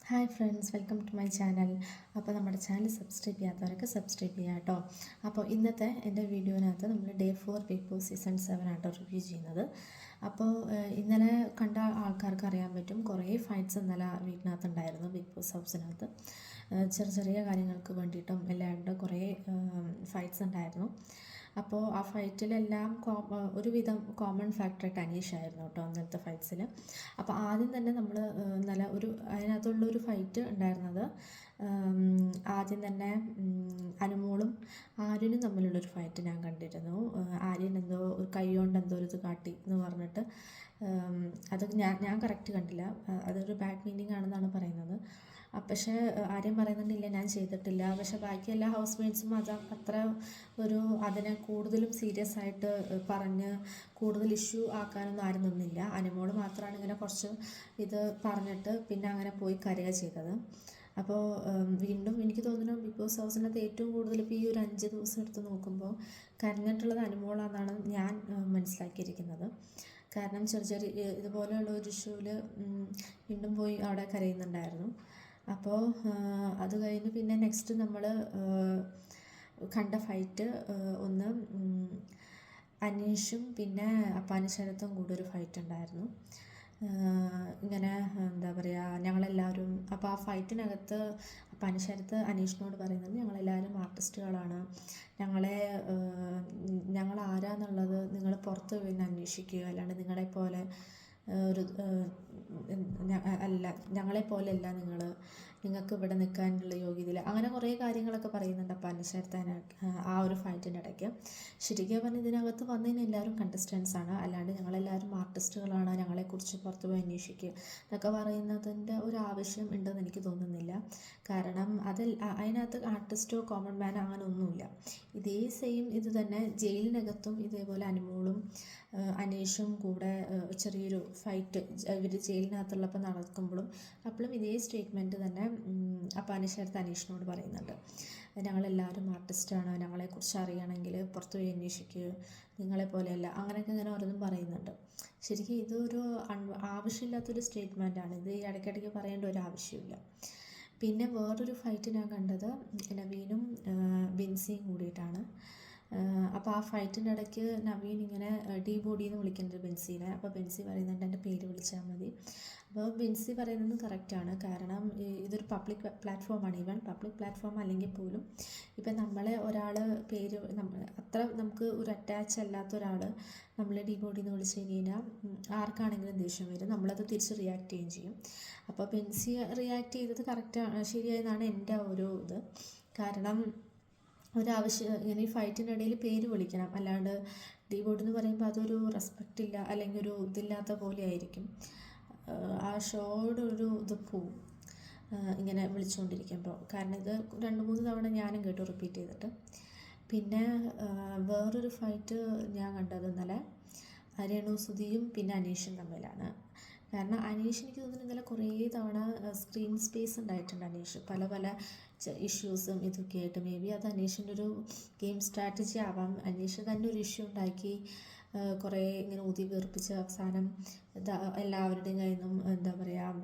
Hi friends, welcome to my channel. അപ്പോൾ നമ്മുടെ channel subscribe ചെയ്യാത്തവരൊക്കെ subscribe ചെയ്യുക കേട്ടോ. അപ്പോൾ ഇന്നത്തെ എൻ്റെ വീഡിയോനകത്ത് നമ്മൾ ഡേ 4 ബിഗ് ബോസ് സീസൺ 7 ആട്ടോ റിവ്യൂ ചെയ്യുന്നത്. അപ്പോൾ ഇന്നലെ കണ്ട ആൾക്കാർക്ക് അറിയാൻ പറ്റും, കുറേ ഫൈറ്റ്സ് ഇന്നലെ വീട്ടിനകത്തുണ്ടായിരുന്നു. ബിഗ് ബോസ് ഹൗസിനകത്ത് ചെറിയ ചെറിയ കാര്യങ്ങൾക്ക് വേണ്ടിയിട്ടും എല്ലാവരുടെ കുറേ ഫൈറ്റ്സ് ഉണ്ടായിരുന്നു. അപ്പോൾ ആ ഫൈറ്റിലെല്ലാം ഒരുവിധം കോമൺ ഫാക്ടറായിട്ട് അനീഷായിരുന്നു കേട്ടോ അന്നത്തെ ഫൈറ്റ്സിൽ. അപ്പോൾ ആദ്യം തന്നെ നമ്മൾ നല്ല അതിനകത്തുള്ളൊരു ഫൈറ്റ് ഉണ്ടായിരുന്നത്, ആദ്യം തന്നെ അനുമോളും ആര്യനും തമ്മിലുള്ളൊരു ഫൈറ്റ് ഞാൻ കണ്ടിരുന്നു. ആര്യൻ എന്തോ ഒരു കൈ കൊണ്ട് എന്തോ ഒരു ഇത് കാട്ടി എന്ന് പറഞ്ഞിട്ട്, അത് ഞാൻ കറക്റ്റ് കണ്ടില്ല, അതൊരു ബാഡ് മീനിങ് ആണെന്നാണ് പറയുന്നത്. പക്ഷേ ആര്യം പറയുന്നുണ്ടില്ല ഞാൻ ചെയ്തിട്ടില്ല. പക്ഷെ ബാക്കി എല്ലാ ഹൗസ് മേറ്റ്സും അത്ര അതിനെ കൂടുതലും സീരിയസ് ആയിട്ട് പറഞ്ഞ് കൂടുതൽ ഇഷ്യൂ ആക്കാനൊന്നും ആരും നിന്നില്ല. അനുമോള് മാത്രമാണ് ഇങ്ങനെ കുറച്ച് ഇത് പറഞ്ഞിട്ട് പിന്നെ അങ്ങനെ പോയി കരയുക ചെയ്തത്. അപ്പോൾ വീണ്ടും എനിക്ക് തോന്നുന്നു ബിഗ് ബോസ് ഹൗസിനകത്ത് ഏറ്റവും കൂടുതൽ ഇപ്പോൾ ഈ ഒരു 5 ദിവസം എടുത്ത് നോക്കുമ്പോൾ കരഞ്ഞിട്ടുള്ളത് അനുമോളാണെന്നാണ് ഞാൻ മനസ്സിലാക്കിയിരിക്കുന്നത്. കാരണം ചെറിയ ഇതുപോലെയുള്ള ഒരു ഇഷ്യൂവിൽ വീണ്ടും പോയി അവിടെ കരയുന്നുണ്ടായിരുന്നു. അപ്പോൾ അത് കഴിഞ്ഞ് പിന്നെ നെക്സ്റ്റ് നമ്മൾ കണ്ട ഫൈറ്റ് ഒന്ന് അനീഷും പിന്നെ അപ്പാനിശരത്തും കൂടെ ഒരു ഫൈറ്റ് ഉണ്ടായിരുന്നു. ഇങ്ങനെ എന്താ പറയുക, ഞങ്ങളെല്ലാവരും അപ്പോൾ ആ ഫൈറ്റിനകത്ത് അപ്പാനിശരത്ത് അനീഷിനോട് പറയുന്നത്, ഞങ്ങളെല്ലാവരും ആർട്ടിസ്റ്റുകളാണ്, ഞങ്ങൾ ആരാന്നുള്ളത് നിങ്ങൾ പുറത്ത് പോയി അന്വേഷിക്കുക, അല്ലാണ്ട് നിങ്ങളെപ്പോലെ ഒരു അല്ല, ഞങ്ങളെപ്പോലെയല്ല നിങ്ങൾക്ക് ഇവിടെ നിൽക്കാനുള്ള യോഗ്യതയില്ല, അങ്ങനെ കുറേ കാര്യങ്ങളൊക്കെ പറയുന്നുണ്ട് അപ്പം അനുശരത്താൻ ആ ഒരു ഫൈറ്റിൻ്റെ ഇടയ്ക്ക്. ശരിക്കും പറഞ്ഞാൽ ഇതിനകത്ത് വന്നതിന് എല്ലാവരും കണ്ടസ്റ്റൻസ് ആണ്, അല്ലാണ്ട് ഞങ്ങളെല്ലാവരും ആർട്ടിസ്റ്റുകളാണ്, ഞങ്ങളെക്കുറിച്ച് പുറത്ത് പോയി അന്വേഷിക്കുക എന്നൊക്കെ പറയുന്നതിൻ്റെ ഒരു ആവശ്യം ഉണ്ടെന്ന് എനിക്ക് തോന്നുന്നില്ല. കാരണം അതിനകത്ത് ആർട്ടിസ്റ്റോ കോമൺ മാനോ അങ്ങനെ ഒന്നുമില്ല. ഇതേ സെയിം ഇത് തന്നെ ജയിലിനകത്തും ഇതേപോലെ അനുമോളും അനീഷും കൂടെ ചെറിയൊരു ഫൈറ്റ് ഇവർ ജയിലിനകത്തുള്ളപ്പോൾ നടക്കുമ്പോഴും അപ്പോഴും ഇതേ സ്റ്റേറ്റ്മെൻറ്റ് തന്നെ അപ്പോൾ അനീഷടുത്ത് അനീഷിനോട് പറയുന്നുണ്ട്, ഞങ്ങളെല്ലാവരും ആർട്ടിസ്റ്റാണ്, ഞങ്ങളെക്കുറിച്ച് അറിയണമെങ്കിൽ പുറത്ത് പോയി അന്വേഷിക്കുക, നിങ്ങളെപ്പോലെയല്ല, അങ്ങനെയൊക്കെ ഇങ്ങനെ ഓരോന്നും പറയുന്നുണ്ട്. ശരിക്കും ഇതൊരു ആവശ്യമില്ലാത്തൊരു സ്റ്റേറ്റ്മെൻറ്റാണ്, ഇത് ഇടയ്ക്കിടയ്ക്ക് പറയേണ്ട ഒരു ആവശ്യമില്ല. പിന്നെ വേറൊരു ഫൈറ്റ് ഞാൻ കണ്ടത് നവീനും ബിൻസിയും കൂടിയിട്ടാണ്. അപ്പോൾ ആ ഫൈറ്റിൻ്റെ ഇടയ്ക്ക് നവീൻ ഇങ്ങനെ ഡി ബോഡി എന്ന് വിളിക്കുന്നുണ്ട് ബെൻസിനെ. അപ്പോൾ ബെൻസി പറയുന്നുണ്ട് എൻ്റെ പേര് വിളിച്ചാൽ മതി. അപ്പോൾ ബെൻസി പറയുന്നത് കറക്റ്റാണ്, കാരണം ഇതൊരു പബ്ലിക് പ്ലാറ്റ്ഫോമാണ്. ഈവൻ പബ്ലിക് പ്ലാറ്റ്ഫോം അല്ലെങ്കിൽ പോലും ഇപ്പം നമ്മളെ ഒരാൾ പേര് അത്ര നമുക്ക് ഒരു അറ്റാച്ച് അല്ലാത്ത ഒരാൾ നമ്മൾ ഡി ബോഡി എന്ന് വിളിച്ചു കഴിഞ്ഞാൽ ആർക്കാണെങ്കിലും ദേഷ്യം വരും, നമ്മളത് തിരിച്ച് റിയാക്ട് ചെയ്യുകയും ചെയ്യും. അപ്പോൾ ബെൻസി റിയാക്ട് ചെയ്തത് കറക്റ്റാണ്, ശരിയായെന്നാണ് എൻ്റെ ഒരു ഇത്. കാരണം ഒരാവശ്യം ഇങ്ങനെ ഈ ഫൈറ്റിനിടയിൽ പേര് വിളിക്കണം, അല്ലാണ്ട് ഡി ബോർഡ് എന്ന് പറയുമ്പോൾ അതൊരു റെസ്പെക്റ്റ് ഇല്ല, അല്ലെങ്കിൽ ഒരു ഇതില്ലാത്ത പോലെ ആയിരിക്കും. ആ ഷോയുടെ ഒരു ഇത് പോവും ഇങ്ങനെ വിളിച്ചുകൊണ്ടിരിക്കുമ്പോൾ. കാരണം ഇത് 2-3 തവണ ഞാനും കേട്ടു റിപ്പീറ്റ് ചെയ്തിട്ട്. പിന്നെ വേറൊരു ഫൈറ്റ് ഞാൻ കണ്ടത് ഇന്നലെ രേണുസുധിയും പിന്നെ അനീഷും തമ്മിലാണ്. കാരണം അനീഷ് എനിക്ക് തോന്നുന്നു ഇന്നലെ കുറേ തവണ സ്ക്രീൻ സ്പേസ് ഉണ്ടായിട്ടുണ്ട്. അനീഷ് പല ഇഷ്യൂസും ഇതൊക്കെ ആയിട്ട്, മേ ബി അത് അനീഷിൻ്റെ ഒരു ഗെയിം സ്ട്രാറ്റജി ആവാം. അനീഷ് തന്നെ ഒരു ഇഷ്യൂ ഉണ്ടാക്കി കുറേ ഇങ്ങനെ ഊതി വീർപ്പിച്ച് അവസാനം എല്ലാവരുടെയും കയ്യിൽ നിന്നും എന്താ പറയുക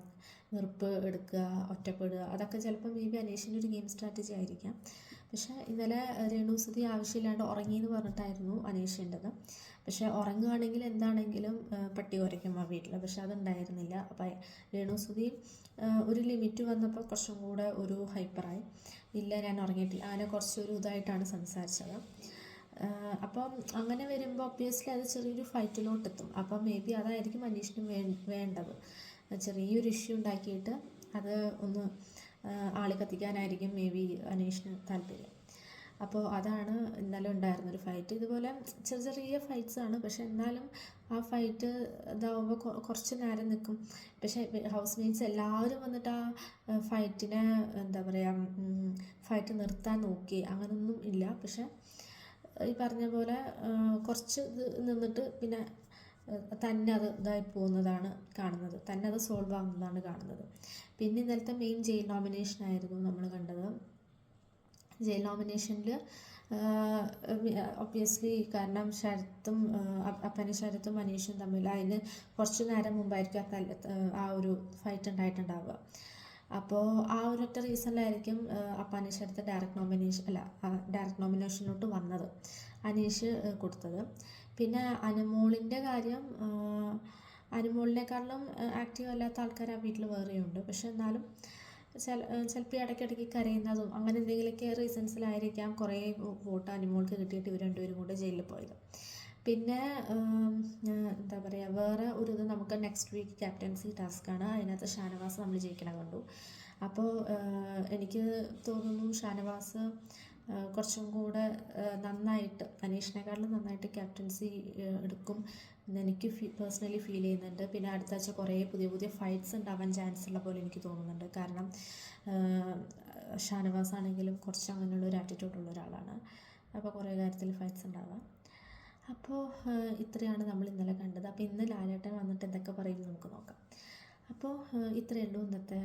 വെറുപ്പ് എടുക്കുക, ഒറ്റപ്പെടുക, അതൊക്കെ ചിലപ്പോൾ മേ ബി അനീഷിൻ്റെ ഒരു ഗെയിം സ്ട്രാറ്റജി ആയിരിക്കാം. പക്ഷേ ഇന്നലെ രേണുസുധി ആവശ്യമില്ലാണ്ട് ഉറങ്ങിയെന്ന് പറഞ്ഞിട്ടായിരുന്നു അനീഷിൻ്റെത്. പക്ഷേ ഉറങ്ങുകയാണെങ്കിൽ എന്താണെങ്കിലും പട്ടി കുറയ്ക്കും ആ വീട്ടിൽ, പക്ഷെ അതുണ്ടായിരുന്നില്ല. അപ്പം രേണുസുധി ഒരു ലിമിറ്റ് വന്നപ്പോൾ കുറച്ചും കൂടെ ഒരു ഹൈപ്പറായി, ഇല്ല ഞാൻ ഉറങ്ങിയിട്ടില്ല, അങ്ങനെ കുറച്ചൊരു ഇതായിട്ടാണ് സംസാരിച്ചത്. അപ്പം അങ്ങനെ വരുമ്പോൾ ഒബ്വിയസ്ലി അത് ചെറിയൊരു ഫൈറ്റിലോട്ടെത്തും. അപ്പം മേ ബി അതായിരിക്കും അനീഷിനും വേണ്ടത്, ചെറിയൊരു ഇഷ്യൂ ഉണ്ടാക്കിയിട്ട് അത് ഒന്ന് ആളി കത്തിക്കാനായിരിക്കും മേ ബി അനീഷിന് താല്പര്യം. അപ്പോൾ അതാണ് ഇന്നലെ ഉണ്ടായിരുന്നൊരു ഫൈറ്റ്. ഇതുപോലെ ചെറിയ ഫൈറ്റ്സാണ്, പക്ഷെ എന്നാലും ആ ഫൈറ്റ് ഇതാവുമ്പോൾ കുറച്ച് നേരം നിൽക്കും. പക്ഷേ ഹൗസ് മേറ്റ്സ് എല്ലാവരും വന്നിട്ട് ആ ഫൈറ്റിനെ എന്താ പറയുക ഫൈറ്റ് നിർത്താൻ നോക്കി, അങ്ങനൊന്നും ഇല്ല. പക്ഷെ ഈ പറഞ്ഞ പോലെ കുറച്ച് നിന്നിട്ട് പിന്നെ തന്നെ അത് ഇതായി പോകുന്നതാണ് കാണുന്നത്, തന്നെ അത് സോൾവ് ആകുന്നതാണ് കാണുന്നത്. പിന്നെ ഇന്നലത്തെ മെയിൻ ജയിൽ നോമിനേഷനായിരുന്നു നമ്മൾ കണ്ടത്. ജയിൽ നോമിനേഷനിൽ ഒബ്വിയസ്ലി കാരണം ശരത്തും അനീഷും തമ്മിൽ അതിന് കുറച്ച് നേരം മുമ്പായിരിക്കും ആ ഒരു ഫൈറ്റ് ഉണ്ടായിട്ടുണ്ടാവുക. അപ്പോൾ ആ ഒരൊറ്റ റീസണിലായിരിക്കും അപ്പോൾ അനീഷ് അടുത്ത ഡയറക്റ്റ് നോമിനേഷനിലോട്ട് വന്നത്, അനീഷ് കൊടുത്തത്. പിന്നെ അനുമോളിൻ്റെ കാര്യം, അനുമോളിനെക്കാളും ആക്റ്റീവ് അല്ലാത്ത ആൾക്കാർ ആ വീട്ടിൽ വേറെയുണ്ട്. പക്ഷെ എന്നാലും ചിലപ്പോൾ ഇടയ്ക്കിടയ്ക്ക് കരയുന്നതും അങ്ങനെ എന്തെങ്കിലുമൊക്കെ റീസൺസിലായിരിക്കാം കുറേ വോട്ട് അനുമോൾക്ക് കിട്ടിയിട്ട് ഇവർ രണ്ടുപേരും കൂടെ ജയിലിൽ പോയത്. പിന്നെ എന്താ പറയുക, വേറെ ഒരു ഇത് നമുക്ക് നെക്സ്റ്റ് വീക്ക് ക്യാപ്റ്റൻസി ടാസ്ക്കാണ്. അതിനകത്ത് ഷാനവാസ് നമ്മൾ ജയിക്കണം കണ്ടു. അപ്പോൾ എനിക്ക് തോന്നുന്നു ഷാനവാസ് കുറച്ചും കൂടെ നന്നായിട്ട് അനീഷിനെക്കാളും നന്നായിട്ട് ക്യാപ്റ്റൻസി എടുക്കും എന്ന് എനിക്ക് പേഴ്സണലി ഫീൽ ചെയ്യുന്നുണ്ട്. പിന്നെ അടുത്ത ആഴ്ച കുറേ പുതിയ പുതിയ ഫൈറ്റ്സ് ഉണ്ടാവാൻ ചാൻസ് ഉള്ള പോലെ എനിക്ക് തോന്നുന്നുണ്ട്. കാരണം ഷാനവാസ് ആണെങ്കിലും കുറച്ച് അങ്ങനെയുള്ള ഒരു ആറ്റിറ്റ്യൂഡ് ഉള്ള ഒരാളാണ്. അപ്പോൾ കുറേ കാര്യത്തിൽ ഫൈറ്റ്സ് ഉണ്ടാവാം. അപ്പോൾ ഇത്രയാണ് നമ്മൾ ഇന്നലെ കണ്ടത്. അപ്പോൾ ഇന്ന് ലാലേട്ടൻ വന്നിട്ട് എന്തൊക്കെ പറയുമെന്ന് നമുക്ക് നോക്കാം. അപ്പോൾ ഇത്രയേ ഉള്ളൂ ഇന്നത്തെ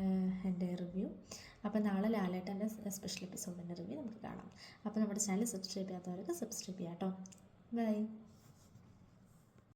എൻ്റെ റിവ്യൂ. അപ്പോൾ നാളെ ലാലേട്ടൻ്റെ സ്പെഷ്യൽ എപ്പിസോഡിൻ്റെ റിവ്യൂ നമുക്ക് കാണാം. അപ്പോൾ നമ്മുടെ ചാനൽ സബ്സ്ക്രൈബ് ചെയ്യാത്തവരൊക്കെ സബ്സ്ക്രൈബ് ചെയ്യാം കേട്ടോ. ബൈ.